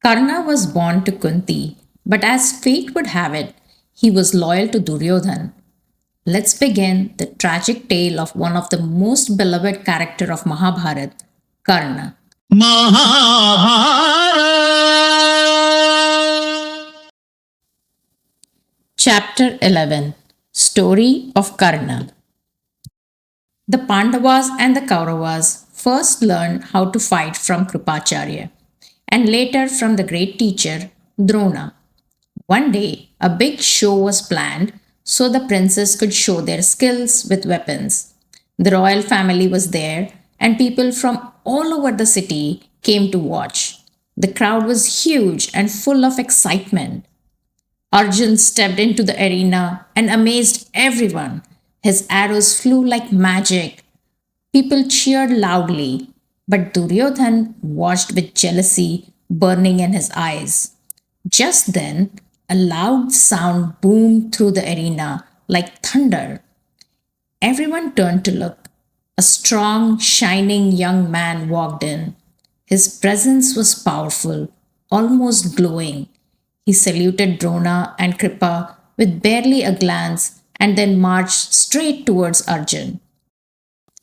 Karna was born to Kunti, but as fate would have it, he was loyal to Duryodhana. Let's begin the tragic tale of one of the most beloved character of Mahabharat, Karna. Mahabharat. Chapter 11. Story of Karna. The Pandavas and the Kauravas first learned how to fight from Kripacharya and later from the great teacher Drona. One day, a big show was planned so the princes could show their skills with weapons. The royal family was there, and people from all over the city came to watch. The crowd was huge and full of excitement. Arjun stepped into the arena and amazed everyone. His arrows flew like magic. People cheered loudly, but Duryodhan watched with jealousy burning in his eyes. Just then, a loud sound boomed through the arena like thunder. Everyone turned to look. A strong, shining young man walked in. His presence was powerful, almost glowing. He saluted Drona and Kripa with barely a glance and then marched straight towards Arjun.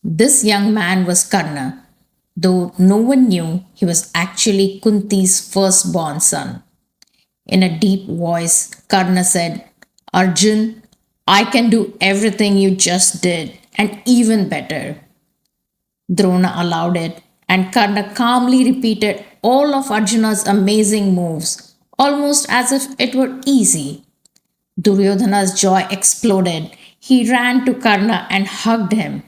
This young man was Karna, though no one knew he was actually Kunti's firstborn son. In a deep voice, Karna said, Arjun, I can do everything you just did, and even better. Drona allowed it, and Karna calmly repeated all of Arjuna's amazing moves, almost as if it were easy. Duryodhana's joy exploded. He ran to Karna and hugged him.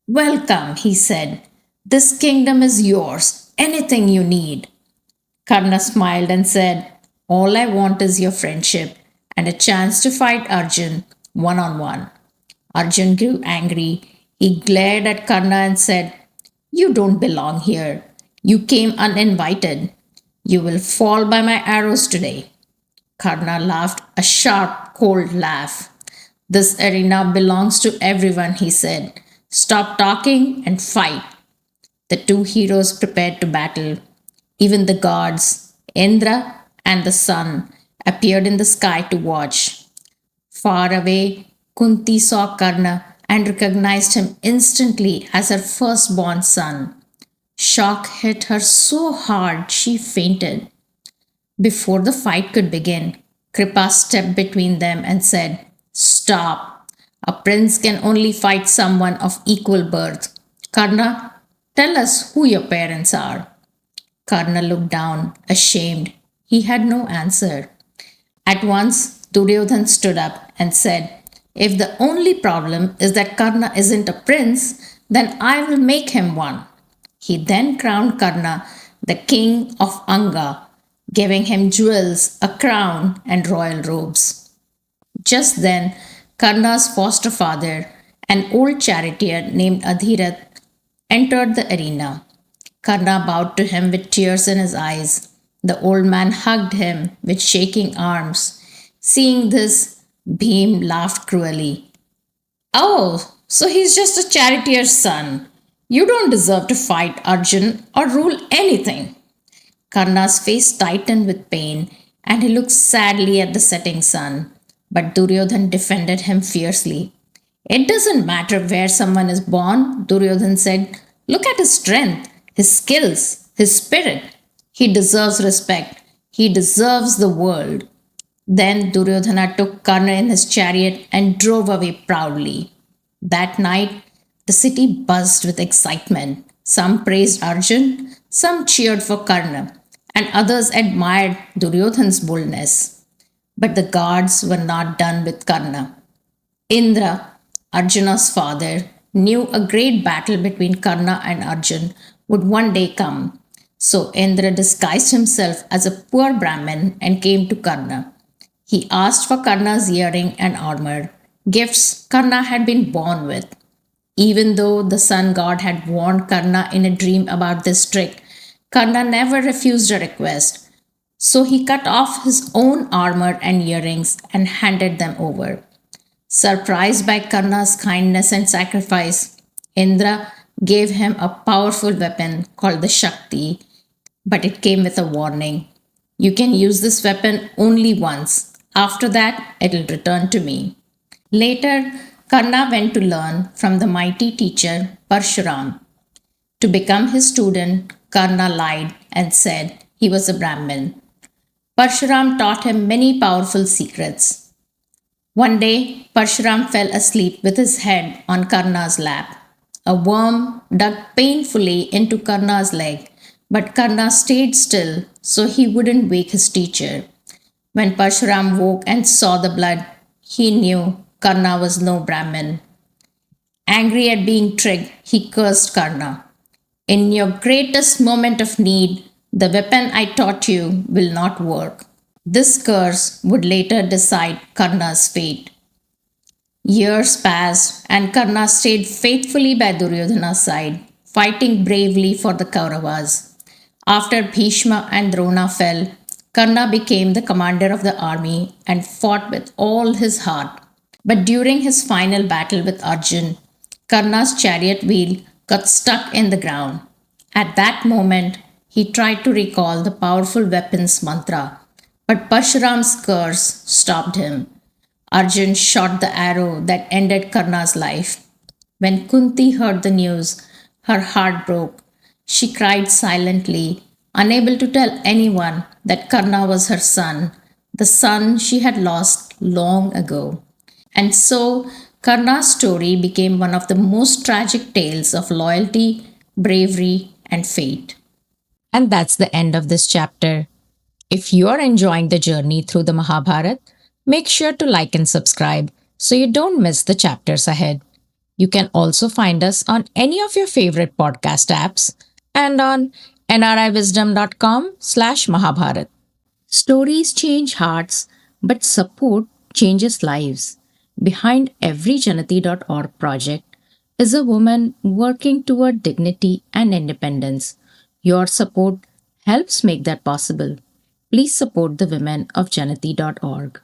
Welcome, he said. This kingdom is yours. Anything you need. Karna smiled and said, All I want is your friendship and a chance to fight Arjun one on one. Arjun grew angry. He glared at Karna and said, You don't belong here. You came uninvited. You will fall by my arrows today. Karna laughed a sharp, cold laugh. This arena belongs to everyone, he said. Stop talking and fight. The two heroes prepared to battle. Even the gods, Indra and the sun, appeared in the sky to watch. Far away, Kunti saw Karna and recognized him instantly as her firstborn son. Shock hit her so hard she fainted. Before the fight could begin, Kripa stepped between them and said, Stop. A prince can only fight someone of equal birth. Karna, tell us who your parents are. Karna looked down, ashamed. He had no answer. At once, Duryodhan stood up and said, If the only problem is that Karna isn't a prince, then I will make him one. He then crowned Karna the king of Anga, giving him jewels, a crown, and royal robes. Just then, Karna's foster father, an old charioteer named Adhirath, entered the arena. Karna bowed to him with tears in his eyes. The old man hugged him with shaking arms. Seeing this, Bhim laughed cruelly. Oh, so he's just a charioteer's son. You don't deserve to fight Arjun or rule anything. Karna's face tightened with pain and he looked sadly at the setting sun. But Duryodhan defended him fiercely. It doesn't matter where someone is born, Duryodhan said. Look at his strength, his skills, his spirit. He deserves respect. He deserves the world. Then Duryodhana took Karna in his chariot and drove away proudly. That night, the city buzzed with excitement. Some praised Arjun, some cheered for Karna, and others admired Duryodhan's boldness. But the gods were not done with Karna. Indra, Arjuna's father, knew a great battle between Karna and Arjun would one day come. So Indra disguised himself as a poor Brahmin and came to Karna. He asked for Karna's earring and armor, gifts Karna had been born with. Even though the sun god had warned Karna in a dream about this trick, Karna never refused a request. So he cut off his own armor and earrings and handed them over. Surprised by Karna's kindness and sacrifice, Indra gave him a powerful weapon called the Shakti, but it came with a warning. You can use this weapon only once. After that, it'll return to me. Later, Karna went to learn from the mighty teacher Parshuram. To become his student, Karna lied and said he was a Brahmin. Parshuram taught him many powerful secrets. One day, Parshuram fell asleep with his head on Karna's lap. A worm dug painfully into Karna's leg, but Karna stayed still so he wouldn't wake his teacher. When Parshuram woke and saw the blood, he knew Karna was no Brahmin. Angry at being tricked, he cursed Karna. In your greatest moment of need, the weapon I taught you will not work. This curse would later decide Karna's fate. Years passed, and Karna stayed faithfully by Duryodhana's side, fighting bravely for the Kauravas. After Bhishma and Drona fell, Karna became the commander of the army and fought with all his heart. But during his final battle with Arjun, Karna's chariot wheel got stuck in the ground. At that moment, he tried to recall the powerful weapon's mantra, but Parshuram's curse stopped him. Arjun shot the arrow that ended Karna's life. When Kunti heard the news, her heart broke. She cried silently, unable to tell anyone that Karna was her son, the son she had lost long ago. And so, Karna's story became one of the most tragic tales of loyalty, bravery, and fate. And that's the end of this chapter. If you're enjoying the journey through the Mahabharat, make sure to like and subscribe so you don't miss the chapters ahead. You can also find us on any of your favorite podcast apps and on nriwisdom.com/Mahabharat. Stories change hearts, but support changes lives. Behind every Janati.org project is a woman working toward dignity and independence. Your support helps make that possible. Please support the women of Janati.org.